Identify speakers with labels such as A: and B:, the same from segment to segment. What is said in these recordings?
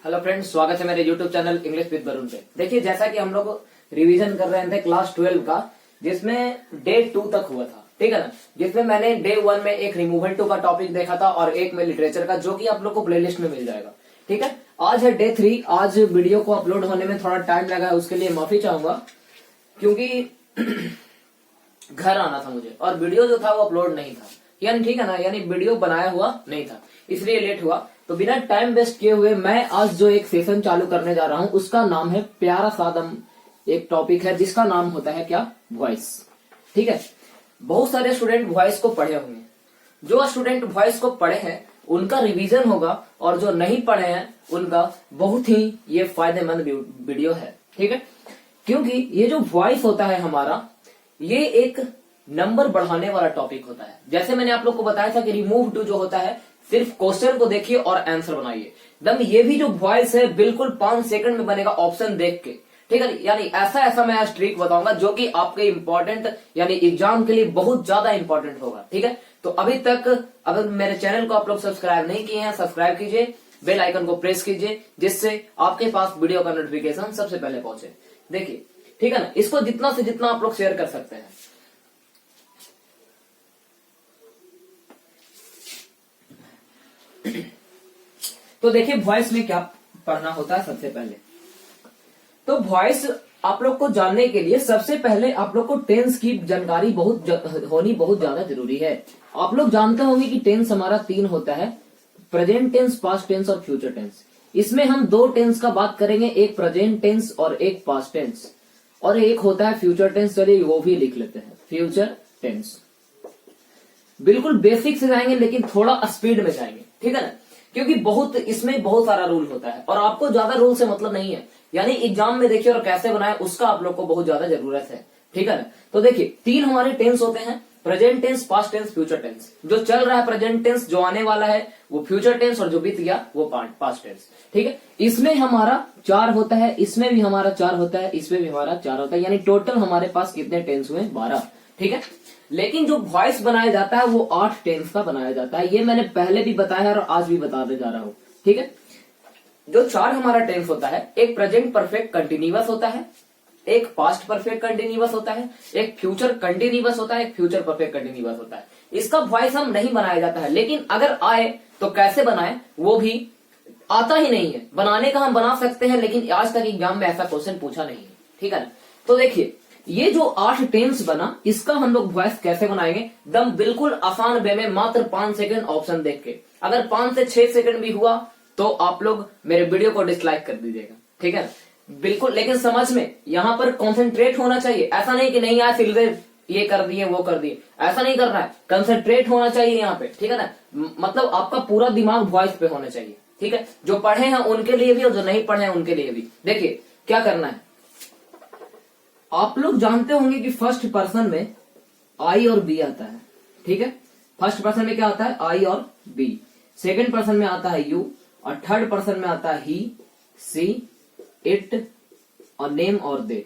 A: Hello friends, स्वागत है मेरे YouTube channel English with Varun पे। देखिए, जैसा कि हम लोग रिवीजन कर रहे थे क्लास 12 का, जिसमें डे 2 तक हुआ था, ठीक है ना। जिसमें मैंने डे 1 में एक रिमूवल टू का टॉपिक देखा था और एक में लिटरेचर का, जो कि आप लोग को प्लेलिस्ट में मिल जाएगा, ठीक है। आज है डे 3। आज वीडियो को अपलोड होने में थोड़ा टाइम लगा है, उसके लिए माफी चाहूंगा, क्योंकि घर आना था मुझे और वीडियो जो था वो अपलोड नहीं था, यानी ठीक है ना, यानी वीडियो बनाया हुआ नहीं था, इसलिए लेट हुआ। तो बिना टाइम वेस्ट किए हुए मैं आज जो एक सेशन चालू करने जा रहा हूं, उसका नाम है प्यारा सादम। एक टॉपिक है जिसका नाम होता है क्या, वॉइस, ठीक है। बहुत सारे स्टूडेंट वॉइस को पढ़े होंगे। जो स्टूडेंट वॉइस को पढ़े हैं उनका रिवीजन होगा, और जो नहीं पढ़े हैं उनका बहुत ही ये फायदेमंद वीडियो है, ठीक है। क्योंकि ये जो वॉइस होता है हमारा, ये एक नंबर बढ़ाने वाला टॉपिक होता है। जैसे मैंने आप लोग को बताया था कि रिमूव टू जो होता है, सिर्फ क्वेश्चन को देखिए और आंसर बनाइए। दम ये भी जो वॉइस है बिल्कुल 5 सेकंड में बनेगा ऑप्शन देख के, ठीक है। यानी ऐसा मैं आज ट्रिक बताऊंगा जो कि आपके इंपॉर्टेंट यानी एग्जाम के लिए बहुत ज्यादा इंपॉर्टेंट होगा, ठीक है। तो अभी तक अगर मेरे चैनल को आप लोग सब्सक्राइब नहीं किए हैं, सब्सक्राइब कीजिए, बेल आइकन को प्रेस कीजिए, जिससे आपके पास वीडियो का नोटिफिकेशन सबसे पहले पहुंचे। देखिए, ठीक है ना, इसको जितना से जितना आप लोग शेयर कर सकते हैं। तो देखिए, वॉइस में क्या पढ़ना होता है। सबसे पहले तो वॉइस आप लोग को जानने के लिए सबसे पहले आप लोग को टेंस की जानकारी होनी बहुत ज्यादा जरूरी है। आप लोग जानते होंगे कि टेंस हमारा 3 होता है, प्रेजेंट टेंस, पास्ट टेंस और फ्यूचर टेंस। इसमें हम 2 टेंस का बात करेंगे, एक प्रेजेंट टेंस और एक पास्ट टेंस, और एक होता है फ्यूचर टेंस। चलिए वो भी लिख लेते हैं, फ्यूचर टेंस। बिल्कुल बेसिक से जाएंगे लेकिन थोड़ा स्पीड में जाएंगे, ठीक है ना, क्योंकि इसमें बहुत सारा रूल होता है और आपको ज्यादा रूल से मतलब नहीं है। यानी एग्जाम में देखिए और कैसे बनाए उसका आप लोग को बहुत ज्यादा जरूरत है, ठीक है ना। तो देखिए, 3 हमारे टेंस होते हैं, present tense, past tense, future tense. जो चल रहा है प्रेजेंट टेंस, जो आने वाला है वो फ्यूचर टेंस, और जो बीत गया वो पास्ट टेंस, ठीक है। इसमें हमारा 4 होता है, इसमें भी हमारा 4 होता है, इसमें भी हमारा 4 होता है, यानी टोटल हमारे पास कितने टेंस हुए, 12, ठीक है। लेकिन जो वॉइस बनाया जाता है वो 8 टेंस का बनाया जाता है। ये मैंने पहले भी बताया है और आज भी बताने जा रहा हूं, ठीक है। जो 4 हमारा टेंस होता है, एक प्रेजेंट परफेक्ट कंटिन्यूअस होता है, एक पास्ट परफेक्ट कंटिन्यूअस होता है, एक फ्यूचर कंटिन्यूअस होता है, एक फ्यूचर परफेक्ट कंटिन्यूअस होता है। इसका वॉइस हम नहीं बनाया जाता है, लेकिन अगर आए तो कैसे बनाए वो भी आता ही नहीं है। बनाने का हम बना सकते हैं, लेकिन आज तक एग्जाम में ऐसा क्वेश्चन पूछा नहीं है, ठीक है ना। तो देखिए, ये जो 8 टेंस बना, इसका हम लोग वॉइस कैसे बनाएंगे, दम बिल्कुल आसान वे में, मात्र 5 सेकंड ऑप्शन देख के। अगर 5 से 6 सेकंड भी हुआ तो आप लोग मेरे वीडियो को डिसलाइक कर दीजिएगा, ठीक है, बिल्कुल। लेकिन समझ में यहाँ पर कॉन्सेंट्रेट होना चाहिए। ऐसा नहीं कि नहीं आया सिलवे ये कर दिए वो कर दिए, ऐसा नहीं करना है। कंसेंट्रेट होना चाहिए यहाँ पे, ठीक है ना। मतलब आपका पूरा दिमाग वॉइस पे होना चाहिए, ठीक है। जो पढ़े हैं उनके लिए भी और जो नहीं पढ़े हैं उनके लिए भी। देखिए क्या करना है, आप लोग जानते होंगे कि फर्स्ट पर्सन में आई और बी आता है, ठीक है। फर्स्ट पर्सन में क्या आता है, आई और बी। सेकंड पर्सन में आता है यू, और थर्ड पर्सन में आता है ही, सी, इट और नेम और दे,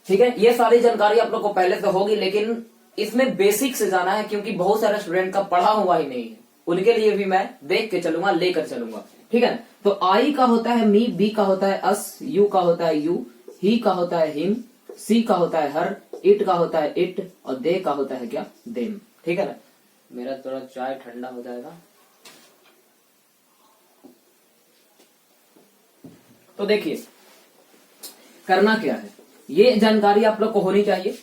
A: ठीक है। ये सारी जानकारी आप लोग को पहले से होगी, लेकिन इसमें बेसिक से जाना है, क्योंकि बहुत सारे स्टूडेंट का पढ़ा हुआ ही नहीं है। उनके लिए भी मैं देख के चलूंगा, लेकर चलूंगा, ठीक है। तो आई का होता है मी, बी का होता है अस, यू का होता है यू, ही का होता है हिम, सी का होता है हर, इट का होता है इट, और दे का होता है क्या, देम, ठीक है ना। मेरा थोड़ा चाय ठंडा हो जाएगा। तो देखिए करना क्या है, ये जानकारी आप लोग को होनी चाहिए।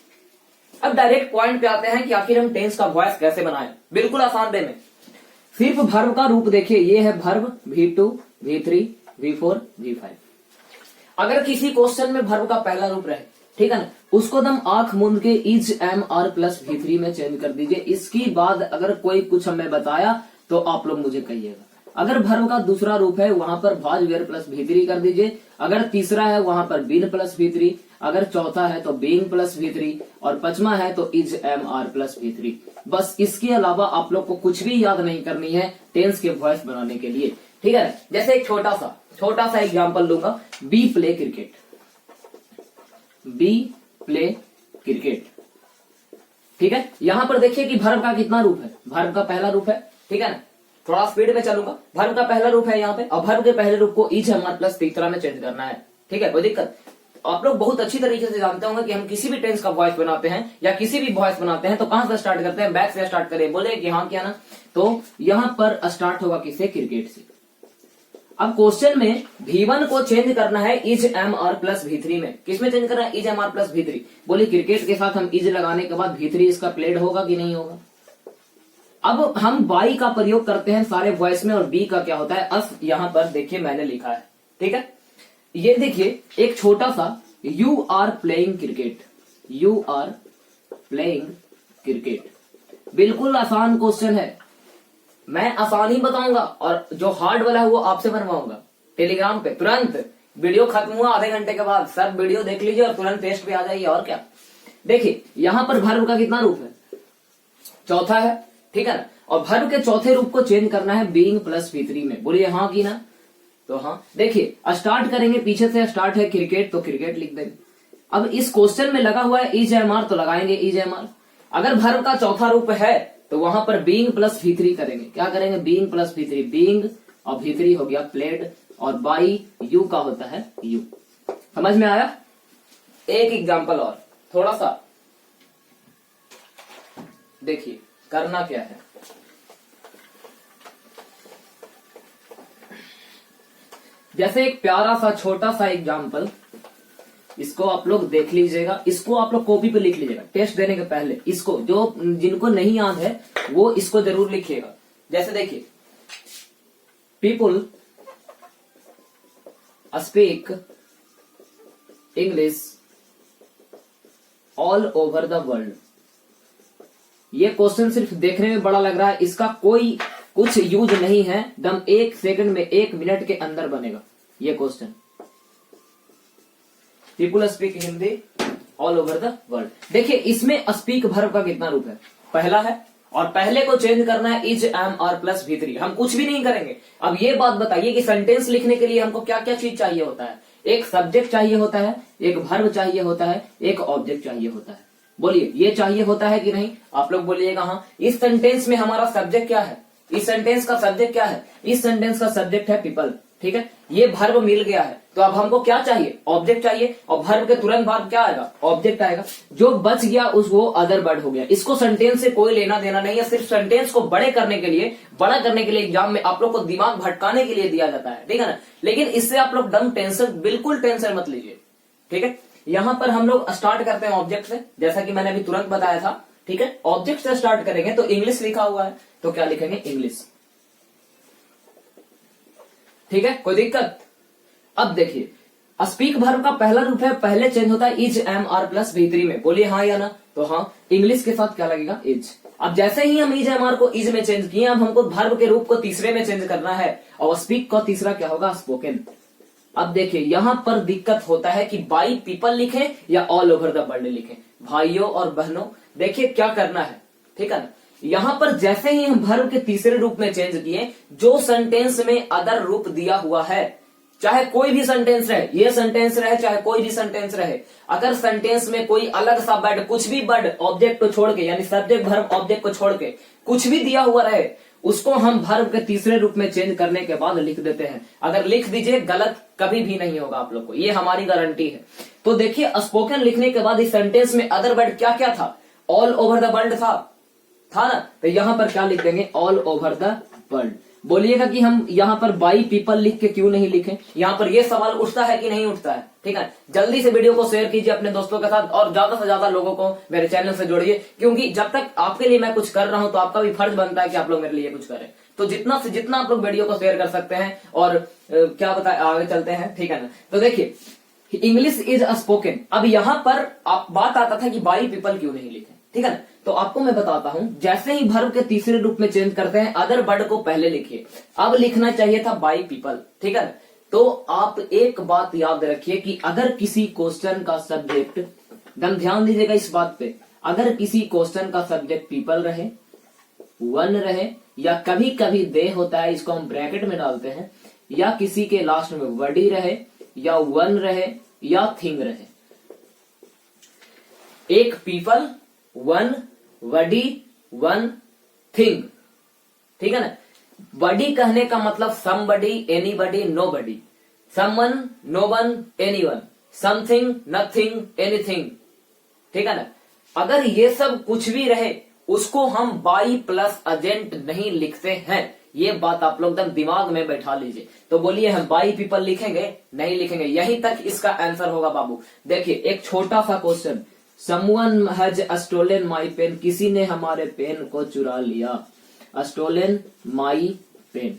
A: अब डायरेक्ट पॉइंट पे आते हैं कि आखिर हम टेंस का वॉइस कैसे बनाएं, बिल्कुल आसान वे में। सिर्फ वर्ब का रूप देखिए, ये है verb, V2, V3, V4, V5। अगर किसी क्वेश्चन में वर्ब का पहला रूप रहे, ठीक है ना, उसको दम आंख मूंद के is, am, are plus V3 में चेंज कर दीजिए। इसके बाद अगर कोई कुछ हमें बताया तो आप लोग मुझे कहिएगा। अगर वर्ब का दूसरा रूप है, वहां पर भाज वेयर प्लस V3 कर दीजिए। अगर तीसरा है वहां पर बीन प्लस V3, अगर चौथा है तो बीइंग प्लस V3, और पांचवा है तो is, am, are plus V3। बस इसके अलावा आप लोग को कुछ भी याद नहीं करनी है टेंस के वॉइस बनाने के लिए, ठीक है। जैसे एक छोटा सा एग्जांपल लूंगा, we play cricket, we play cricket, ठीक है। यहां पर देखिए कि वर्ब का कितना रूप है, वर्ब का पहला रूप है, ठीक है ना। थोड़ा स्पीड में चलूंगा। वर्ब का पहला रूप है यहाँ पे, और वर्ब के पहले रूप को इज एम आर प्लस तीसरा में चेंज करना है। ठीक है, कोई दिक्कत? आप लोग बहुत अच्छी तरीके से जानते होंगे कि हम किसी भी टेंस का वॉइस बनाते हैं या किसी भी वॉइस बनाते हैं तो कहां से स्टार्ट करते हैं? बैक से स्टार्ट करें। बोले कि हाँ क्या ना, तो यहां पर स्टार्ट होगा किससे? क्रिकेट से। अब क्वेश्चन में V1 को चेंज करना है is am are plus V3 में। किसमें चेंज करना है? Is am are plus V3। बोले क्रिकेट के साथ हम इज लगाने के बाद V3 इसका प्लेड होगा कि नहीं होगा? अब हम बाई का प्रयोग करते हैं सारे वॉइस में, और बी का क्या होता है? अस। यहां पर देखिए मैंने लिखा है, ठीक है। ये देखिए एक छोटा सा you are playing cricket, you are playing cricket, बिल्कुल आसान क्वेश्चन है। मैं आसान ही बताऊंगा और जो हार्ड वाला है वो आपसे बनवाऊंगा टेलीग्राम पे। तुरंत वीडियो खत्म हुआ आधे घंटे के बाद सब वीडियो देख लीजिए और तुरंत टेस्ट पे आ जाइए। और क्या, देखिए यहां पर वर्ब का कितना रूप है? चौथा है, ठीक है ना। और वर्ब के चौथे रूप को चेंज करना है बीइंग प्लस V3 में। बोलिए हाँ की ना? तो हाँ, देखिए स्टार्ट करेंगे, पीछे से स्टार्ट है क्रिकेट तो क्रिकेट लिख देंगे। अब इस क्वेश्चन में लगा हुआ है इज एम आर तो लगाएंगे इज एम आर। अगर वर्ब का चौथा रूप है तो वहां पर बीइंग प्लस V3 करेंगे। क्या करेंगे? बीइंग प्लस V3, बीइंग और V3 हो गया प्लेड, और बाई यू का होता है यू। समझ में आया? एक एग्जांपल और थोड़ा सा देखिए करना क्या है। जैसे एक प्यारा सा छोटा सा एग्जाम्पल, इसको आप लोग देख लीजिएगा, इसको आप लोग कॉपी पे लिख लीजिएगा टेस्ट देने के पहले। इसको जो जिनको नहीं याद है वो इसको जरूर लिखिएगा। जैसे देखिए, people speak English all over the world. ये क्वेश्चन सिर्फ देखने में बड़ा लग रहा है, इसका कोई कुछ यूज नहीं है। दम 1 सेकंड में 1 मिनट के अंदर बनेगा ये question. People speak Hindi all over the world. देखिए इसमें स्पीक वर्ब का कितना रूप है? पहला है, और पहले को चेंज करना है is am are plus V3। हम कुछ भी नहीं करेंगे। अब ये बात बताइए कि सेंटेंस लिखने के लिए हमको क्या क्या चीज चाहिए होता है? एक सब्जेक्ट चाहिए होता है, एक वर्ब चाहिए होता है, एक ऑब्जेक्ट चाहिए होता है। बोलिए ये चाहिए होता है कि नहीं? आप लोग बोलिएगा हाँ। इस सेंटेंस में हमारा सब्जेक्ट क्या है? इस सेंटेंस का सब्जेक्ट क्या है? इस सेंटेंस का सब्जेक्ट है पीपल, ठीक है। ये वर्ब मिल गया है तो अब हमको क्या चाहिए? ऑब्जेक्ट चाहिए, और वर्ब के तुरंत बाद क्या आएगा? ऑब्जेक्ट आएगा। जो बच गया उस वो अदर वर्ड हो गया। इसको सेंटेंस से कोई लेना देना नहीं है, सिर्फ सेंटेंस को बड़ा करने के लिए एग्जाम में आप लोग को दिमाग भटकाने के लिए दिया जाता है, ठीक है ना। लेकिन इससे आप लोग डम टेंशन, बिल्कुल टेंशन मत लीजिए, ठीक है। यहां पर हम लोग स्टार्ट करते हैं ऑब्जेक्ट से, जैसा कि मैंने अभी तुरंत बताया था, ठीक है। ऑब्जेक्ट से स्टार्ट करेंगे तो इंग्लिश लिखा हुआ है तो क्या लिखेंगे? इंग्लिश, ठीक है, कोई दिक्कत? अब देखिए स्पीक वर्ब का पहला रूप है, पहले चेंज होता है is am are plus V3 में। बोलिए हाँ या ना? तो हाँ। इंग्लिश के साथ क्या लगेगा? इज। अब जैसे ही हम इज एम आर को इज में चेंज किए, अब हमको वर्ब के रूप को तीसरे में चेंज करना है, और स्पीक का तीसरा क्या होगा? स्पोकन। अब देखिए यहां पर दिक्कत होता है कि बाई पीपल लिखें या ऑल ओवर द वर्ल्ड लिखें। भाइयों और बहनों देखिए क्या करना है, ठीक है ना। यहां पर जैसे ही हम वर्ब के तीसरे रूप में चेंज किए, जो सेंटेंस में अदर रूप दिया हुआ है, चाहे कोई भी सेंटेंस रहे, ये सेंटेंस रहे चाहे कोई भी सेंटेंस रहे, अगर सेंटेंस में कोई अलग सा वर्ड, कुछ भी वर्ड ऑब्जेक्ट को छोड़ के, यानी सब्जेक्ट वर्ब ऑब्जेक्ट को छोड़ के कुछ भी दिया हुआ रहे, उसको हम वर्ब के तीसरे रूप में चेंज करने के बाद लिख देते हैं। अगर लिख दीजिए गलत कभी भी नहीं होगा आप लोग को, ये हमारी गारंटी है। तो देखिए स्पोकन लिखने के बाद इस सेंटेंस में अदर वर्ड क्या क्या था? ऑल ओवर द वर्ल्ड था ना। तो यहां पर क्या लिख देंगे? All over the world. बोलिएगा कि हम यहाँ पर बाई पीपल लिख के क्यों नहीं लिखे? यहाँ पर ये सवाल उठता है कि नहीं उठता है, ठीक है। जल्दी से वीडियो को शेयर कीजिए अपने दोस्तों के साथ, और ज्यादा से ज्यादा लोगों को मेरे चैनल से जोड़िए, क्योंकि जब तक आपके लिए मैं कुछ कर रहा हूं तो आपका भी फर्ज बनता है कि आप लोग मेरे लिए कुछ करें। तो जितना से जितना आप लोग वीडियो को शेयर कर सकते हैं, और क्या बताए आगे चलते हैं, ठीक है ना। तो देखिए इंग्लिश इज अ स्पोकन। अब यहाँ पर आप बात आता था कि बाई पीपल क्यों नहीं लिखे, ठीक है ना। तो आपको मैं बताता हूं, जैसे ही वर्ब के तीसरे रूप में चेंज करते हैं, अदर वर्ड को पहले लिखिए। अब लिखना चाहिए था बाई पीपल, ठीक है। तो आप एक बात याद रखिए कि अगर किसी क्वेश्चन का सब्जेक्ट, एकदम ध्यान दीजिएगा इस बात पे, अगर किसी क्वेश्चन का सब्जेक्ट पीपल रहे, वन रहे, या कभी कभी दे होता है, इसको हम ब्रैकेट में डालते हैं, या किसी के लास्ट में वर्डी रहे, या वन रहे, या थिंग रहे। एक people, one, Verde, one, thing, ठीक है ना। बडी कहने का मतलब somebody, anybody, nobody, someone, known, anyone, something, nothing, anything, ठीक है ना। अगर ये सब कुछ भी रहे उसको हम बाई प्लस एजेंट नहीं लिखते हैं, ये बात आप लोग एकदम दिमाग में बैठा लीजिए। तो बोलिए हम बाई पीपल लिखेंगे? नहीं लिखेंगे। यहीं तक इसका आंसर होगा बाबू। देखिए एक छोटा सा question, someone has stolen my pen, किसी ने हमारे पेन को चुरा लिया, स्टोलन माई पेन।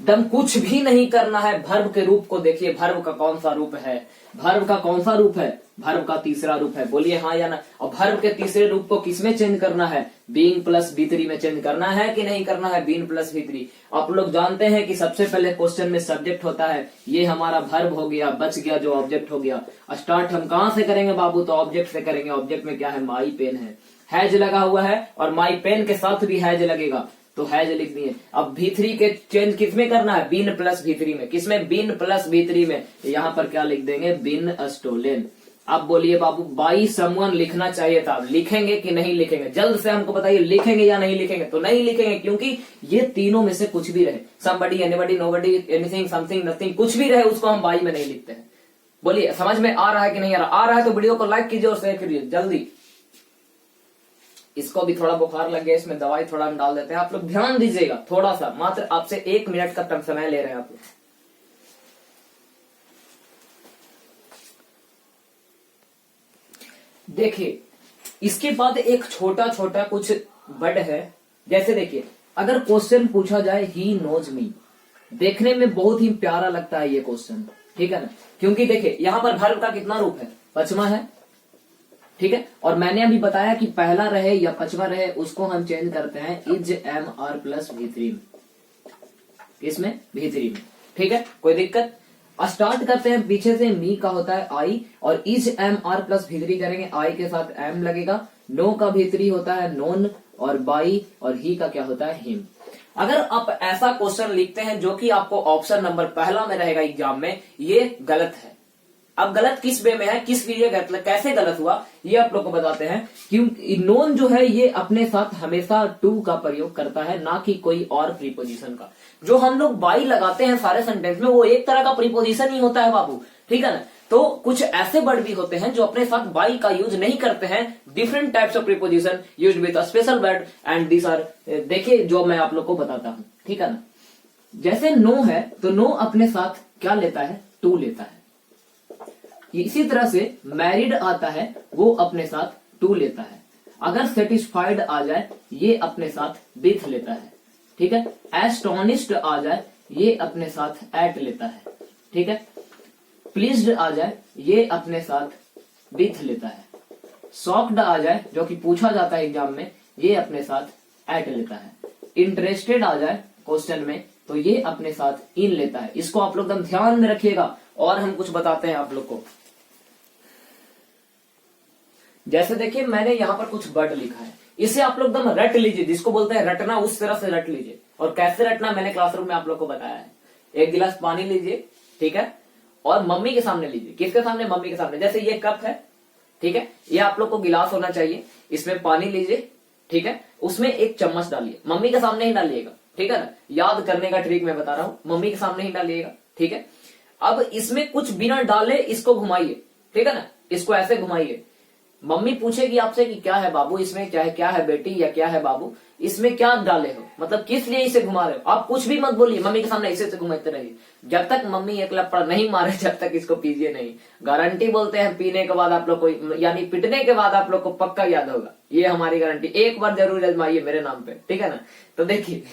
A: दम कुछ भी नहीं करना है। भर्ब के रूप को देखिए, भर्ब का कौन सा रूप है, भर्ब का कौन सा रूप है, भर्ब का तीसरा रूप है, बोलिए हाँ या ना। और भर्ब के तीसरे रूप को किसमें चेंज करना है? बीइंग प्लस B3 में चेंज करना है कि नहीं करना है? Being plus B3। आप लोग जानते हैं कि सबसे पहले क्वेश्चन में सब्जेक्ट होता है, ये हमारा भर्ब हो गया, बच गया जो ऑब्जेक्ट हो गया। स्टार्ट हम कहां से करेंगे बाबू? तो ऑब्जेक्ट से करेंगे। ऑब्जेक्ट में क्या है? माई पेन है, हैज लगा हुआ है और माई पेन के साथ भी हैज लगेगा, तो हैज लिख दिए। अब B3 के चेंज किसमें करना है? बीन प्लस B3 में। किसमें? बीन प्लस B3 में। यहाँ पर क्या लिख देंगे? Been stolen. अब बोलिए बाबू, बाई समवन लिखना चाहिए था, लिखेंगे कि नहीं लिखेंगे? जल्द से हमको बताइए, लिखेंगे या नहीं लिखेंगे? तो नहीं लिखेंगे, क्योंकि ये तीनों में से कुछ भी रहे, somebody, anybody, nobody, anything, something, nothing, कुछ भी रहे उसको हम बाई में नहीं लिखते हैं। बोलिए समझ में आ रहा है कि नहीं आ रहा? आ रहा है तो वीडियो को लाइक कीजिए और शेयर कीजिए जल्दी। इसको भी थोड़ा बुखार लग गया, इसमें दवाई थोड़ा हम डाल देते हैं। आप लोग ध्यान दीजिएगा थोड़ा सा, मात्र आपसे 1 मिनट का समय ले रहे हैं आप लोग। देखिए इसके बाद एक छोटा छोटा कुछ वर्ड है। जैसे देखिए अगर क्वेश्चन पूछा जाए ही नोज मी, देखने में बहुत ही प्यारा लगता है ये क्वेश्चन, ठीक है ना। क्योंकि देखिए यहाँ पर भर्ब का कितना रूप है? पचमा है, ठीक है। और मैंने अभी बताया कि पहला रहे या पचवा रहे उसको हम चेंज करते हैं is am are plus V3 में। किसमें? V3 में, ठीक है। कोई दिक्कत? स्टार्ट करते हैं पीछे से। मी का होता है आई और is am are plus V3 करेंगे, आई के साथ एम लगेगा। नो का V3 होता है नोन और बाई, और ही का क्या होता है? हिम। अगर आप ऐसा क्वेश्चन लिखते हैं जो कि आपको ऑप्शन नंबर पहला में रहेगा एग्जाम में, ये गलत है। अब गलत किस वे में है, किस लिए गलत, कैसे गलत हुआ, ये आप लोग को बताते हैं। क्योंकि नोन जो है ये अपने साथ हमेशा टू का प्रयोग करता है, ना कि कोई और प्रीपोजिशन का। जो हम लोग बाई लगाते हैं सारे सेंटेंस में वो एक तरह का प्रीपोजिशन ही होता है बाबू, ठीक है ना। तो कुछ ऐसे वर्ड भी होते हैं जो अपने साथ बाई का यूज नहीं करते हैं, different types of preposition used with a special word and this are, देखिए जो मैं आप लोग को बताता हूं, ठीक है ना। जैसे नो है तो नो अपने साथ क्या लेता है? टू लेता है। इसी तरह से मैरिड आता है, वो अपने साथ टू लेता है। अगर सेटिस्फाइड आ जाए ये अपने साथ विथ लेता है, ठीक है। एस्टोनिश्ड आ जाए ये अपने साथ एट लेता है, ठीक है। प्लीज्ड आ जाए ये अपने साथ विथ लेता है। शॉक्ड आ जाए जो कि पूछा जाता है एग्जाम में, ये अपने साथ एट लेता है। इंटरेस्टेड आ जाए क्वेश्चन में तो ये अपने साथ इन लेता है। इसको आप लोग एकदम ध्यान में रखिएगा। और हम कुछ बताते हैं आप लोग को। जैसे देखिए मैंने यहाँ पर कुछ वर्ड लिखा है, इसे आप लोग एकदम रट लीजिए, जिसको बोलते हैं रटना उस तरह से रट लीजिए। और कैसे रटना मैंने क्लासरूम में आप लोग को बताया है। एक गिलास पानी लीजिए, ठीक है, और मम्मी के सामने लीजिए। किसके सामने? मम्मी के सामने। जैसे ये कप है, ठीक है, ये आप लोग को गिलास होना चाहिए, इसमें पानी लीजिए, ठीक है, उसमें एक चम्मच डालिए। मम्मी के सामने ही डालिएगा, ठीक है ना। याद करने का ट्रिक मैं बता रहा हूं, मम्मी के सामने ही डालिएगा, ठीक है। अब इसमें कुछ बिना डाले इसको घुमाइए, ठीक है ना, इसको ऐसे घुमाइए। मम्मी पूछेगी आपसे कि क्या है बाबू इसमें, क्या है बेटी, या क्या है बाबू इसमें क्या डाले हो, मतलब किस लिए इसे घुमा रहे हो। आप कुछ भी मत बोलिए, मम्मी के सामने इसे घुमाते रहिए। जब तक मम्मी एक लपड़ नहीं मारे जब तक इसको पीजिए नहीं। गारंटी बोलते हैं पीने के बाद आप लोग को, यानी पिटने के बाद आप लोग को पक्का याद होगा, ये हमारी गारंटी। एक बार जरूर आजमाइए मेरे नाम पे, ठीक है ना। तो देखिए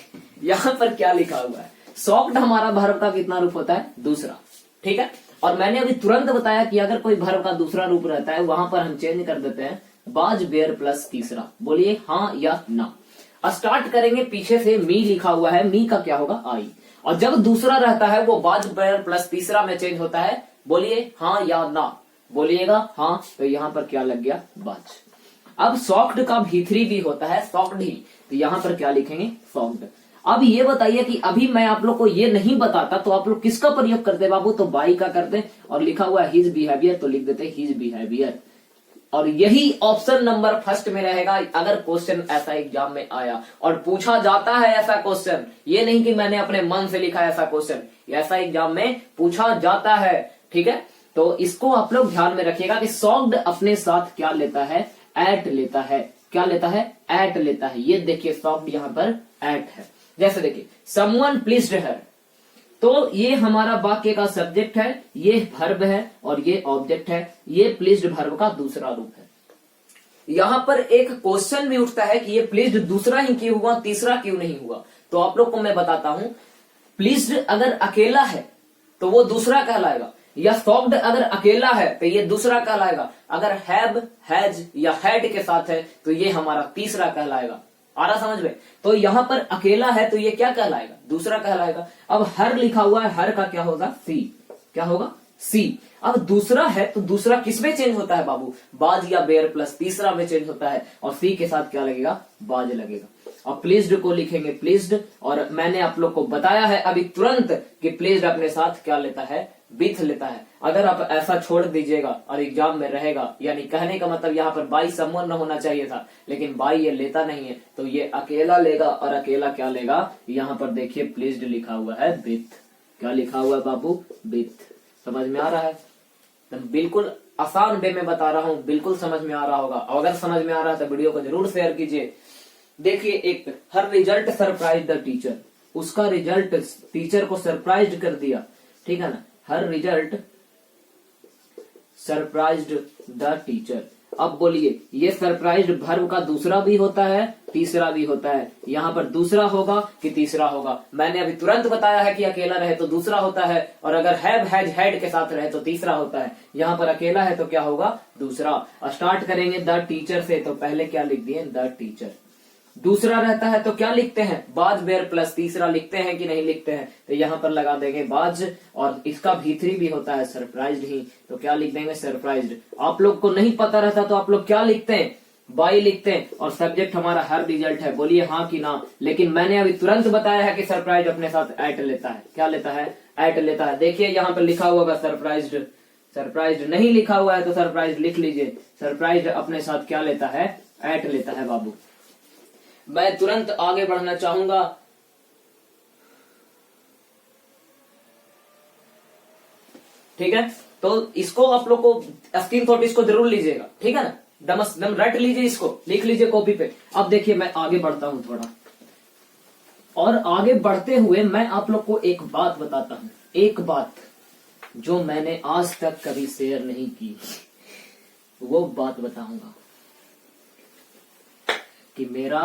A: यहाँ पर क्या लिखा हुआ है। सॉफ्ट हमारा भर्ब का कितना रूप होता है? दूसरा, ठीक है। और मैंने अभी तुरंत बताया कि अगर कोई भर्ब का दूसरा रूप रहता है वहां पर हम चेंज कर देते हैं बाज बेयर प्लस तीसरा। बोलिए हाँ या ना। स्टार्ट करेंगे पीछे से, मी लिखा हुआ है, मी का क्या होगा? आई। और जब दूसरा रहता है वो बाज बेयर प्लस तीसरा में चेंज होता है। बोलिए हाँ या ना। बोलिएगा हाँ, तो यहाँ पर क्या लग गया? बाज। अब सॉफ्ट का V3 भी होता है, सॉफ्ट ही, तो यहाँ पर क्या लिखेंगे? सॉफ्ट। अब ये बताइए कि अभी मैं आप लोग को ये नहीं बताता तो आप लोग किसका प्रयोग करते बाबू? तो बाई का करते, और लिखा हुआ है हिज बिहेवियर तो लिख देते हिज बिहेवियर। और यही ऑप्शन नंबर फर्स्ट में रहेगा अगर क्वेश्चन ऐसा एग्जाम में आया और पूछा जाता है ऐसा क्वेश्चन। ये नहीं कि मैंने अपने मन से लिखा ऐसा क्वेश्चन, ऐसा एग्जाम में पूछा जाता है। ठीक है, तो इसको आप लोग ध्यान में रखिएगा कि सॉक्ड अपने साथ क्या लेता है, एट लेता है। क्या लेता है? एट लेता है। ये देखिए सॉक्ड यहां पर एट है। जैसे देखिए समवन प्लीज्ड हर, तो ये हमारा वाक्य का सब्जेक्ट है, ये वर्ब है और ये ऑब्जेक्ट है। ये प्लीज्ड वर्ब का दूसरा रूप है। यहां पर एक क्वेश्चन भी उठता है कि ये प्लीज्ड दूसरा ही क्यों हुआ, तीसरा क्यों नहीं हुआ। तो आप लोग को मैं बताता हूं, प्लीज्ड अगर अकेला है तो वो दूसरा कहलाएगा, या सॉक्ड अगर अकेला है तो ये दूसरा कहलाएगा। अगर हैव, हैज या हैड के साथ है तो ये हमारा तीसरा कहलाएगा। आ रहा समझ में? तो यहां पर अकेला है तो ये क्या कहलाएगा? दूसरा कहलाएगा। अब हर लिखा हुआ है, हर का क्या होगा? सी। क्या होगा? सी। अब दूसरा है तो दूसरा किसमें चेंज होता है बाबू? बाज या बेयर प्लस तीसरा में चेंज होता है और सी के साथ क्या लगेगा? बाज लगेगा। अब प्लीज्ड को लिखेंगे प्लीज्ड, और मैंने आप लोग को बताया है अभी तुरंत कि प्लीज्ड अपने साथ क्या लेता है? विथ लेता है। अगर आप ऐसा छोड़ दीजिएगा और एग्जाम में रहेगा, यानी कहने का मतलब यहाँ पर बाई समवन न होना चाहिए था, लेकिन बाई ये लेता नहीं है तो ये अकेला लेगा। और अकेला क्या लेगा? यहाँ पर देखिए प्लीज्ड लिखा हुआ है विथ। क्या लिखा हुआ है बाबू? विथ। समझ में आ रहा है? तो बिल्कुल आसान वे में बता रहा हूँ, बिल्कुल समझ में आ रहा होगा। और अगर समझ में आ रहा है तो वीडियो को जरूर शेयर कीजिए। देखिए एक हर रिजल्ट सरप्राइज द टीचर, उसका रिजल्ट टीचर को सरप्राइज कर दिया। ठीक है ना? हर रिजल्ट सरप्राइज्ड द टीचर। अब बोलिए ये सरप्राइज्ड वर्ब का दूसरा भी होता है, तीसरा भी होता है। यहाँ पर दूसरा होगा कि तीसरा होगा? मैंने अभी तुरंत बताया है कि अकेला रहे तो दूसरा होता है, और अगर हैव, हैज, हैड के साथ रहे तो तीसरा होता है। यहाँ पर अकेला है तो क्या होगा? दूसरा। स्टार्ट करेंगे द टीचर से, तो पहले क्या लिख दिए? The teacher. दूसरा रहता है तो क्या लिखते हैं? बाज बेयर प्लस तीसरा लिखते हैं कि नहीं लिखते हैं? तो यहाँ पर लगा देंगे बाज, और इसका भीतरी भी होता है सरप्राइज्ड ही, तो क्या लिख देंगे? सरप्राइज्ड। आप लोग को नहीं पता रहता तो आप लोग क्या लिखते हैं? बाई लिखते हैं, और सब्जेक्ट हमारा हर रिजल्ट है। बोलिए हाँ कि ना? लेकिन मैंने अभी तुरंत बताया है कि सरप्राइज अपने साथ एट लेता है। क्या लेता है? एट लेता है। देखिए यहाँ पर लिखा हुआ होगा सरप्राइज्ड, सरप्राइज्ड नहीं लिखा हुआ है तो सरप्राइज लिख लीजिए। सरप्राइज्ड अपने साथ क्या लेता है? एट लेता है बाबू। मैं तुरंत आगे बढ़ना चाहूंगा। ठीक है, तो इसको आप लोग को स्क्रीनशॉट इसको जरूर लीजिएगा। ठीक है ना? दम रट लीजिए, इसको लिख लीजिए कॉपी पे। अब देखिए मैं आगे बढ़ता हूं थोड़ा, और आगे बढ़ते हुए मैं आप लोग को एक बात बताता हूं। एक बात जो मैंने आज तक कभी शेयर नहीं की, वो बात बताऊंगा कि मेरा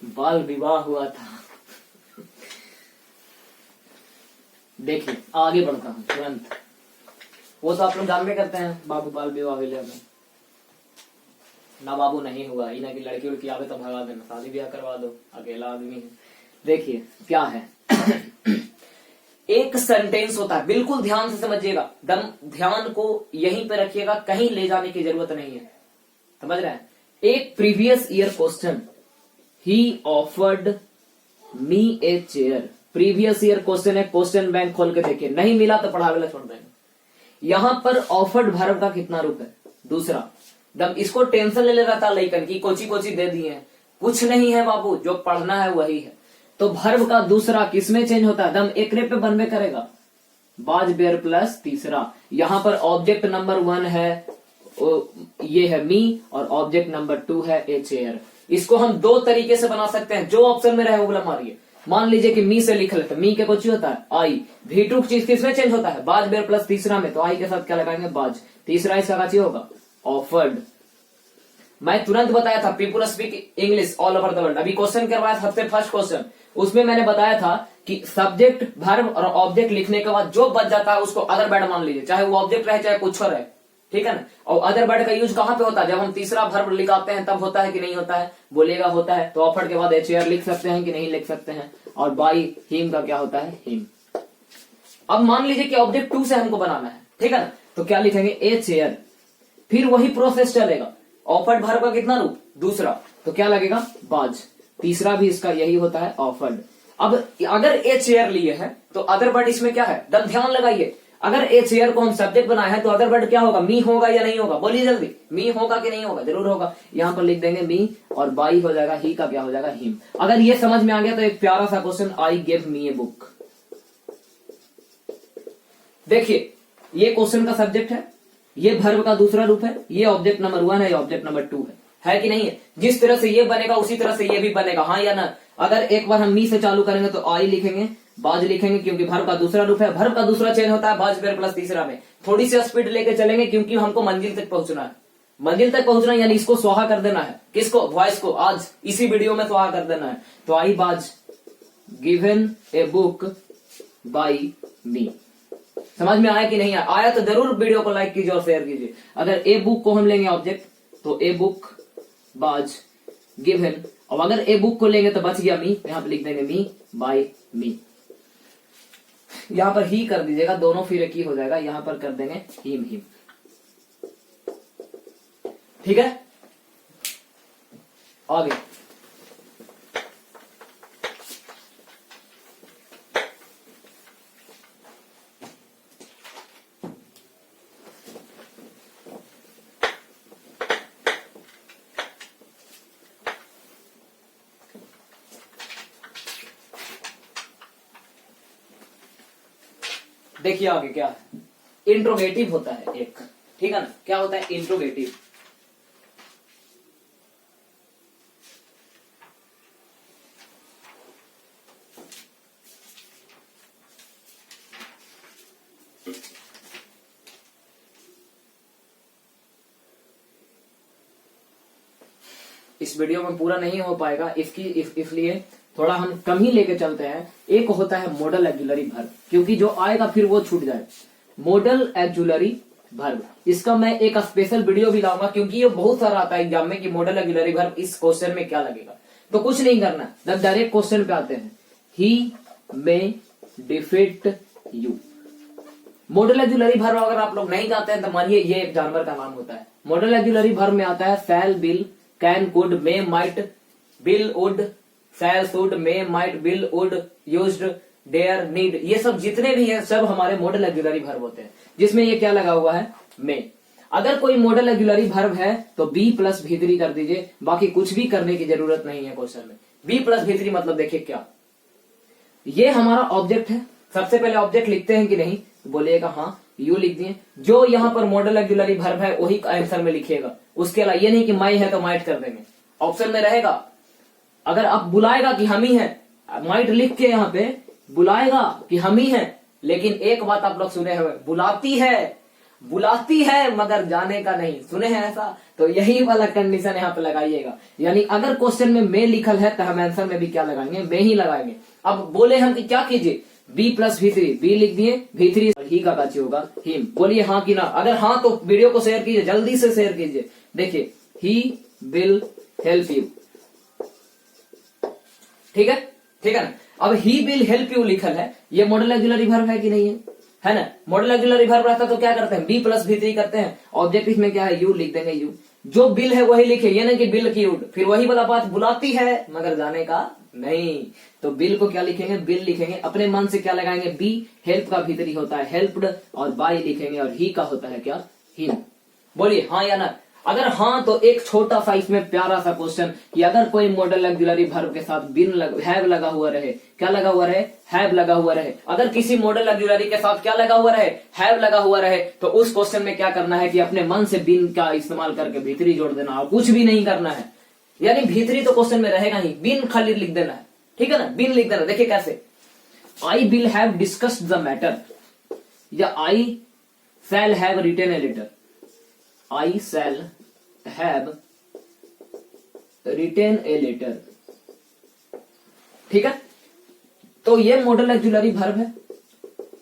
A: बाल विवाह हुआ था। देखिए आगे बढ़ता हूं तुरंत। वो तो आप लोग जानते करते हैं, बाबू बाल विवाह हो जाए ना? बाबू नहीं हुआ, इन्हें की लड़की उड़की आवे तो भगा देना, शादी ब्याह करवा दो, अकेला आदमी है। देखिए क्या है एक सेंटेंस होता है, बिल्कुल ध्यान से समझिएगा, दम ध्यान को यहीं पे रखिएगा, कहीं ले जाने की जरूरत नहीं है। समझ रहे हैं? एक previous year question, he offered me a chair. Previous year question है, क्वेश्चन बैंक खोल के देखिए, नहीं मिला तो पढ़ावेला छोड़ देंगे। यहां पर ऑफर्ड वर्ब का कितना रूप है? दूसरा। दम इसको टेंशन ले रहा था लइकन की, कोची कोची दे दिए हैं, कुछ नहीं है बाबू, जो पढ़ना है वही है। तो वर्ब का दूसरा किसमें चेंज होता है? दम एक पे बनवे करेगा, बाज बेयर प्लस तीसरा। यहां पर ऑब्जेक्ट नंबर 1 है, ये है मी, और ऑब्जेक्ट नंबर 2 है ए चेयर। इसको हम दो तरीके से बना सकते हैं, जो ऑप्शन में रहे वो बोला मारिए। मान लीजिए कि मी से लिख लेते, मी के कुछ होता है आई, भी2 चीज किसमें चेंज होता है? बाज बेयर प्लस तीसरा में, तो आई के साथ क्या लगाएंगे? बाज। तीसरा इसका काची होगा? ऑफर्ड। मैं तुरंत बताया था people speak English all over the world, अभी क्वेश्चन करवाया था सबसे फर्स्ट क्वेश्चन, उसमें मैंने बताया था कि सब्जेक्ट वर्ब और ऑब्जेक्ट लिखने के बाद जो बच जाता है उसको अदर वर्ड मान लीजिए, चाहे वो ऑब्जेक्ट रहे चाहे कुछ और रहे। ठीक है ना? और अदर वर्ड का यूज कहां पे होता है? जब हम तीसरा वर्ब लिखाते हैं तब होता है कि नहीं होता है? बोलेगा होता है। तो ऑफर्ड के बाद ए चेयर लिख सकते हैं कि नहीं लिख सकते हैं? और बाई हिम का क्या होता है? हिम। अब मान लीजिए कि ऑब्जेक्ट 2 से हमको बनाना है, ठीक है ना? तो क्या लिखेंगे? A chair. फिर वही प्रोसेस चलेगा, ऑफर्ड वर्ब का कितना रूप? दूसरा, तो क्या लगेगा? बाज। तीसरा भी इसका यही होता है, ऑफर्ड। अब अगर ए चेयर लिए है तो अदर वर्ड इसमें क्या है? दम ध्यान लगाइए, अगर ए चेयर को हम सब्जेक्ट बनाए हैं तो अदर वर्ड क्या होगा, मी होगा या नहीं होगा, बोलिए जल्दी, मी होगा कि नहीं होगा, जरूर होगा। यहां पर लिख देंगे मी और बाई हो जाएगा, ही का क्या हो जाएगा, हिम। अगर ये समझ में आ गया तो एक प्यारा सा question, I give me a book. देखिए ये क्वेश्चन का सब्जेक्ट है, ये वर्ब का दूसरा रूप है, ये ऑब्जेक्ट नंबर 1 है, ये ऑब्जेक्ट नंबर 2 है कि नहीं है। जिस तरह से ये बनेगा उसी तरह से ये भी बनेगा, हाँ या ना। अगर एक बार हम मी से चालू करेंगे तो आई लिखेंगे, बाज लिखेंगे क्योंकि वर्ब का दूसरा रूप है, वर्ब का दूसरा चेंज होता है बाज पेयर प्लस तीसरा में। थोड़ी सी स्पीड लेके चलेंगे क्योंकि हमको मंजिल तक पहुंचना है, मंजिल तक पहुंचना है, यानी इसको स्वाहा कर देना है, किसको, वॉइस को, आज इसी वीडियो में स्वाहा कर देना है। तो आई बाज गिवन ए बुक बाई मी। समझ में आया कि नहीं आया तो जरूर वीडियो को लाइक कीजिए और शेयर कीजिए। अगर ए बुक को हम लेंगे ऑब्जेक्ट तो ए बुक बाज गिवन, और अगर ए बुक को लेंगे तो बच गया मी, यहां पर लिख देंगे मी बाय मी। यहां पर ही कर दीजिएगा, दोनों फिर एक ही हो जाएगा, यहां पर कर देंगे हिम हिम। ठीक है, आगे देखिए आगे क्या है, इंट्रोगेटिव होता है एक, ठीक है ना, क्या होता है इंट्रोगेटिव। इस वीडियो में पूरा नहीं हो पाएगा, इसलिए थोड़ा हम कम ही लेके चलते हैं। एक होता है मॉडल एक्जुलरी वर्ब, क्योंकि जो आएगा फिर वो छूट जाए। मॉडल एक्जुलरी वर्ब, इसका मैं एक स्पेशल वीडियो भी लाऊंगा क्योंकि ये बहुत सारा आता है एग्जाम में कि मॉडल एक्जुलरी वर्ब इस क्वेश्चन में क्या लगेगा। तो कुछ नहीं करना, जब डायरेक्ट क्वेश्चन पे आते हैं, he may defeat you. Modal auxiliary verb अगर आप लोग नहीं जानते हैं तो मानिए ये एक जानवर का नाम होता है। मॉडल एक्जुलरी वर्ब में आता है shall, will, can, could, may, might, will, would, shall, should, may, might, will, would, used, dare, need, ये सब जितने भी हैं सब हमारे मॉडल एक्जुलरी वर्ब होते हैं, जिसमें ये क्या लगा हुआ है, मे। अगर कोई मॉडल एक्जुलरी वर्ब है तो बी प्लस भी3 कर दीजिए, बाकी कुछ भी करने की जरूरत नहीं है क्वेश्चन में। बी प्लस भी3 मतलब देखिए क्या, ये हमारा ऑब्जेक्ट है, सबसे पहले ऑब्जेक्ट लिखते हैं कि नहीं, बोलिएगा हाँ, यू लिख दिए। जो यहाँ पर मॉडल एक्जुलरी वर्ब है वही आंसर में लिखिएगा, उसके अलावा ये नहीं कि माई है तो माइट कर देंगे, ऑप्शन में रहेगा। अगर आप बुलाएगा कि हम ही हैं, माइट लिख के यहाँ पे बुलाएगा कि हम ही हैं, लेकिन एक बात आप लोग सुने हुए, बुलाती है मगर जाने का नहीं, सुने हैं ऐसा? तो यही वाला कंडीशन यहाँ पे लगाइएगा। यानी अगर क्वेश्चन में मे लिखल है तो हम आंसर में भी क्या लगाएंगे, मे ही लगाएंगे। अब बोले हम कि क्या कीजिए, बी प्लस भी3, बी लिख दिए, भी3 ही का काची होगा हिम। बोलिए हाँ कि ना, अगर हाँ तो वीडियो को शेयर कीजिए, जल्दी से शेयर कीजिए। देखिए ही विल हेल्प यू, ठीक है ना। अब ही विल हेल्प यू लिखल है, ये मॉडल एक्जुलरी वर्ब है कि नहीं है ना। मॉडल एक्जुलरी वर्ब रहता तो क्या करते हैं, बी प्लस भी3 करते हैं, ऑब्जेक्टिव में क्या है, यू लिख देंगे, यू। जो बिल है वही लिखे, ये नहीं कि बिल की उड, फिर वही वाला बात, बुलाती है मगर जाने का नहीं। तो बिल को क्या लिखेंगे, बिल लिखेंगे। अपने मन से क्या लगाएंगे, बी, हेल्प का भीतरी होता है हेल्प्ड, और बाय लिखेंगे, और ही का होता है क्या, हिम। बोलिए हाँ या ना। अगर हाँ तो एक छोटा सा इसमें प्यारा सा क्वेश्चन कि अगर कोई मॉडल एक्जुलरी वर्ब के साथ हैव लगा हुआ रहे, क्या लगा हुआ रहे, हैव लगा हुआ रहे। अगर किसी मॉडल एक्जुलरी के साथ क्या लगा हुआ रहे, हैव लगा हुआ रहे, तो उस क्वेश्चन में क्या करना है कि अपने मन से बिन का इस्तेमाल करके भीतरी जोड़ देना, और कुछ भी नहीं करना है। यानी भीतरी तो क्वेश्चन में रहेगा ही, बिन खाली लिख देना है, ठीक है ना, बिन लिख देना। देखिए कैसे, I will have discussed the matter, या I shall have written a letter, I shall have written a letter, ठीक है। तो ये मॉडल एक्जुलरी वर्ब है,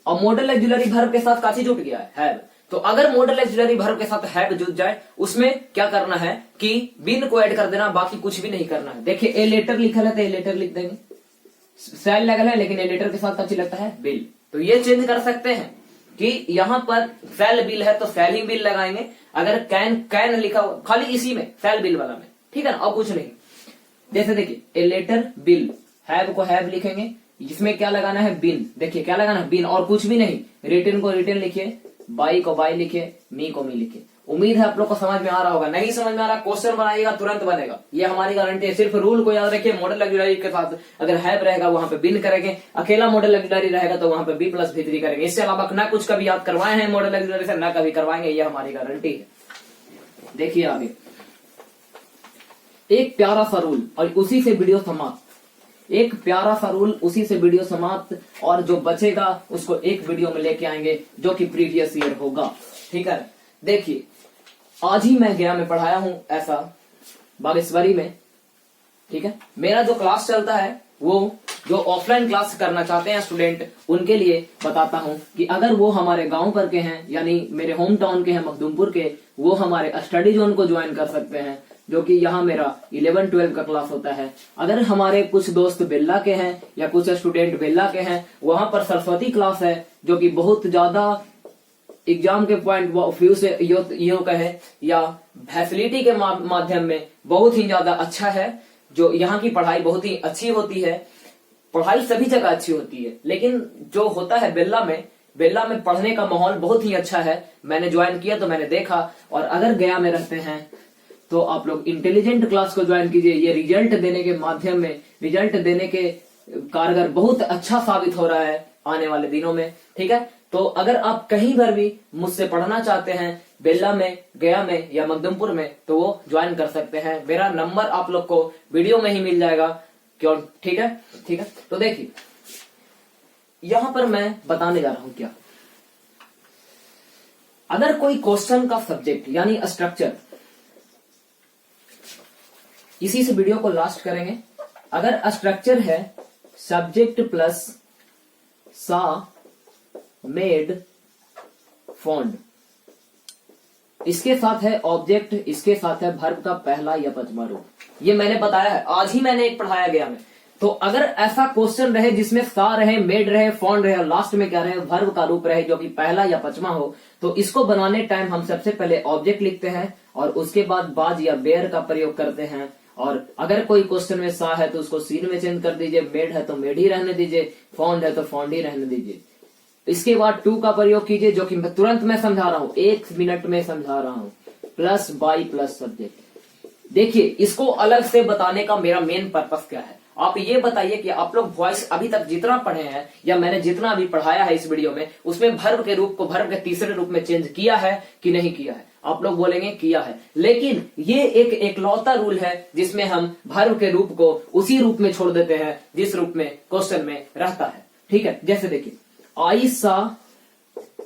A: और मॉडल एक्जुलरी वर्ब के साथ काची जुट गया है, हैव। तो अगर मॉडल एक्जुलरी वर्ब के साथ हैव जुट जाए, उसमें क्या करना है कि बिन को ऐड कर देना, बाकी कुछ भी नहीं करना है। देखिए ए लेटर लिखा है तो ए लेटर लिख देंगे, शैल लगा है लेकिन ए लेटर के साथ काची लगता है, बिल। तो ये चेंज कर सकते हैं कि यहां पर शैल बिल है तो शैल ही बिल लगाएंगे, अगर कैन लिखा हुआ खाली इसी में शैल बिल वाला में, ठीक है ना, और कुछ नहीं। जैसे देखिए ए लेटर बिल, हैव को हैव लिखेंगे, इसमें क्या लगाना है, बिन। देखिए क्या लगाना है, बिन, और कुछ भी नहीं। रिटर्न को रिटर्न लिखिए, बाई को बाई लिखिए, मी को मी लिखिए। उम्मीद है आप लोग को समझ में आ रहा होगा। नहीं समझ में आ रहा, क्वेश्चन बनाइएगा, तुरंत बनेगा, ये हमारी गारंटी है। सिर्फ रूल को याद रखिए, मॉडल ऑक्सिलरी के साथ अगर हैव रहेगा वहां पे बिन करेंगे, अकेला मॉडल ऑक्सिलरी रहेगा तो वहां पे बी प्लस V3 करेंगे। इससे अलावा ना कुछ कभी याद करवाए हैं मॉडल ऑक्सिलरी से, ना कभी करवाएंगे, ये हमारी गारंटी है। देखिए आगे एक प्यारा सा रूल और उसी से वीडियो समाप्त। एक प्यारा सा रूल, उसी से वीडियो समाप्त, और जो बचेगा उसको एक वीडियो में लेके आएंगे जो कि प्रीवियस ईयर होगा। ठीक है, देखिए आज ही मैं गया में पढ़ाया हूं ऐसा बागेश्वरी में। ठीक है, मेरा जो क्लास चलता है वो जो ऑफलाइन क्लास करना चाहते हैं स्टूडेंट, उनके लिए बताता हूं कि अगर वो हमारे गांव पर के हैं, यानी मेरे होम टाउन के हैं मखदूमपुर के, वो हमारे स्टडी जोन को ज्वाइन कर सकते हैं, जो कि यहाँ मेरा 11-12 का क्लास होता है। अगर हमारे कुछ दोस्त बेल्ला के हैं या कुछ स्टूडेंट बेल्ला के हैं, वहां पर सरस्वती क्लास है जो कि बहुत ज्यादा एग्जाम के पॉइंट वो व्यू से यो कहे या फैसिलिटी के माध्यम में बहुत ही ज्यादा अच्छा है। जो यहाँ की पढ़ाई बहुत ही अच्छी होती है, पढ़ाई सभी जगह अच्छी होती है, लेकिन जो होता है बेल्ला में पढ़ने का माहौल बहुत ही अच्छा है। मैंने ज्वाइन किया तो मैंने देखा, और अगर गया में रहते हैं तो आप लोग इंटेलिजेंट क्लास को ज्वाइन कीजिए। ये रिजल्ट देने के माध्यम में, रिजल्ट देने के कारगर बहुत अच्छा साबित हो रहा है आने वाले दिनों में। ठीक है, तो अगर आप कहीं पर भी मुझसे पढ़ना चाहते हैं, बेल्ला में, गया में या मखदूमपुर में, तो वो ज्वाइन कर सकते हैं। मेरा नंबर आप लोग को वीडियो में ही मिल जाएगा, क्यों? ठीक है, ठीक है। तो देखिए यहां पर मैं बताने जा रहा हूं क्या, अगर कोई क्वेश्चन का सब्जेक्ट यानी स्ट्रक्चर, इसी से वीडियो को लास्ट करेंगे। अगर स्ट्रक्चर है सब्जेक्ट प्लस सा मेड फॉन्ड, इसके साथ है ऑब्जेक्ट, इसके साथ है वर्ब का पहला या पांचवा रूप, ये मैंने बताया है, आज ही मैंने एक पढ़ाया गया में। तो अगर ऐसा क्वेश्चन रहे जिसमें सा रहे, मेड रहे, फॉन्ड रहे और लास्ट में क्या रहे, वर्ब का रूप रहे जो कि पहला या पांचवा हो, तो इसको बनाने टाइम हम सबसे पहले ऑब्जेक्ट लिखते हैं और उसके बाद बाज या बेयर का प्रयोग करते हैं। और अगर कोई क्वेश्चन में सा है तो उसको सीन में चेंज कर दीजिए, मेड है तो मेड ही रहने दीजिए, फॉन्ड है तो फॉन्ड ही रहने दीजिए। इसके बाद टू का प्रयोग कीजिए, जो कि तुरंत मैं समझा रहा हूं, 1 मिनट में समझा रहा हूं, प्लस बाई प्लस सब्जेक्ट। देखिए इसको अलग से बताने का मेरा मेन पर्पस क्या है, आप ये बताइए कि आप लोग वॉइस अभी तक जितना पढ़े हैं या मैंने जितना अभी पढ़ाया है इस वीडियो में, उसमें वर्ब के रूप को वर्ब के तीसरे रूप में चेंज किया है कि नहीं किया है? आप लोग बोलेंगे किया है, लेकिन ये एक एकलौता रूल है जिसमें हम वर्ब के रूप को उसी रूप में छोड़ देते हैं जिस रूप में क्वेश्चन में रहता है। ठीक है, जैसे देखिए आई सा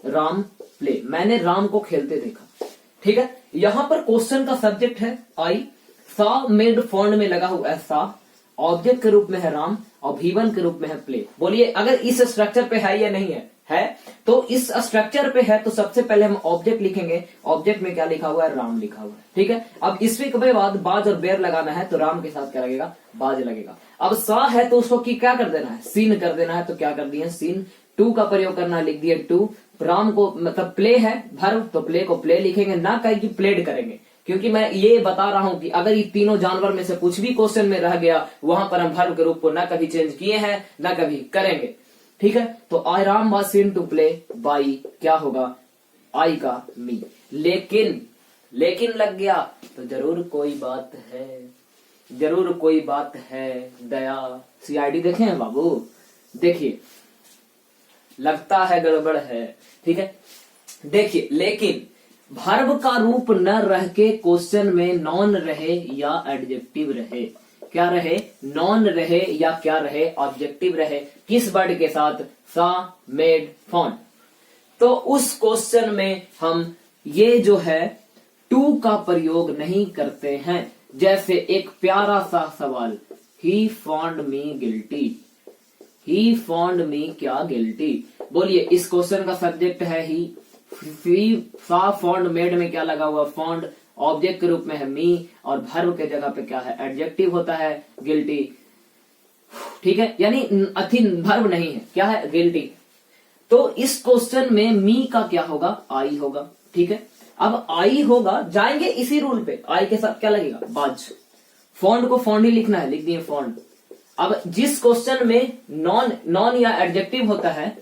A: राम प्ले, मैंने राम को खेलते देखा। ठीक है, यहां पर क्वेश्चन का सब्जेक्ट है आई, सा मेड फॉन्ड में लगा हुआ है सा, ऑब्जेक्ट के रूप में है राम और V1 के रूप में है प्ले। बोलिए अगर इस स्ट्रक्चर पे है या नहीं है? है। तो इस स्ट्रक्चर पे है तो सबसे पहले हम ऑब्जेक्ट लिखेंगे, ऑब्जेक्ट में क्या लिखा हुआ है? राम लिखा हुआ है। ठीक है, अब इसके बाद बाज और बेर लगाना है तो राम के साथ क्या लगेगा? बाज लगेगा। अब सा है तो उसको क्या कर देना है? सीन कर देना है, तो क्या कर दिए? सीन। टू का प्रयोग करना है, लिख दिए टू। राम को मतलब प्ले है वर्ब, तो प्ले को प्ले लिखेंगे, ना कहीं की प्लेड करेंगे, क्योंकि मैं ये बता रहा हूं कि अगर ये तीनों जानवर में से कुछ भी क्वेश्चन में रह गया, वहां पर हम वर्ब के रूप को ना कभी चेंज किए हैं ना कभी करेंगे। ठीक है, तो I Ram was seen to play by क्या होगा? आई का मी। लेकिन लग गया तो जरूर कोई बात है, जरूर कोई बात है। दया CID देखे हैं बाबू? देखिए लगता है गड़बड़ है। ठीक है, देखिए लेकिन वर्ब का रूप न रह के क्वेश्चन में नॉन रहे या एडजेक्टिव रहे, क्या रहे? नॉन रहे या क्या रहे? ऑब्जेक्टिव रहे। किस वर्ड के साथ? सा मेड फॉन्ड। तो उस क्वेश्चन में हम ये जो है टू का प्रयोग नहीं करते हैं। जैसे एक प्यारा सा सवाल, he found me guilty, he found me क्या? गिल्टी। बोलिए इस क्वेश्चन का सब्जेक्ट है ही, सा फाउंड मेड में क्या लगा हुआ? फाउंड। ऑब्जेक्ट के रूप में है मी और वर्ब के जगह पे क्या है? एडजेक्टिव होता है गिल्टी। ठीक है, यानी अथी वर्ब नहीं है, क्या है? गिल्टी। तो इस क्वेश्चन में मी का क्या होगा? आई होगा। ठीक है, अब आई होगा, जाएंगे इसी रूल पे, आई के साथ क्या लगेगा? बाज। फॉन्ड को फॉन्ड ही लिखना है, लिख दिए फॉन्ड। अब जिस क्वेश्चन में नॉन या एडजेक्टिव होता है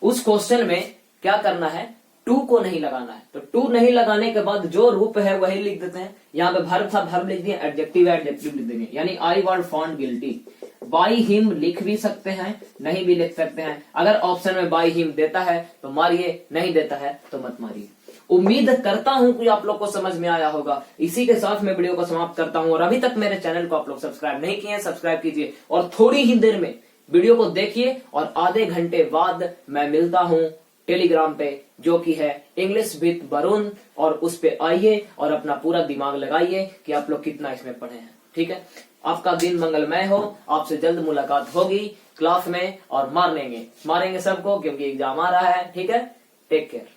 A: उस क्वेश्चन में क्या करना है, टू को नहीं लगाना है। तो टू नहीं लगाने के बाद जो रूप है वही लिख देते हैं। यहाँ पे वर्ब था, वर्ब लिख दिए, एडजेक्टिव है, एडजेक्टिव लिख देंगे। यानी I were found guilty. By him लिख भी सकते हैं, नहीं भी लिख सकते हैं। अगर ऑप्शन में बाई हिम देता है तो मारिए, नहीं देता है तो मत मारिए। उम्मीद करता हूं कि आप लोग को समझ में आया होगा। इसी के साथ मैं वीडियो को समाप्त करता हूं। और अभी तक मेरे चैनल को आप लोग सब्सक्राइब नहीं किए हैं, सब्सक्राइब कीजिए और थोड़ी ही देर में वीडियो को देखिए। और आधे घंटे बाद मैं मिलता हूं टेलीग्राम पे, जो कि है इंग्लिश विद वरुण, और उस पे आइए और अपना पूरा दिमाग लगाइए कि आप लोग कितना इसमें पढ़े हैं। ठीक है, आपका दिन मंगलमय हो। आपसे जल्द मुलाकात होगी क्लास में और मारेंगे सबको, क्योंकि एग्जाम आ रहा है। ठीक है, टेक केयर।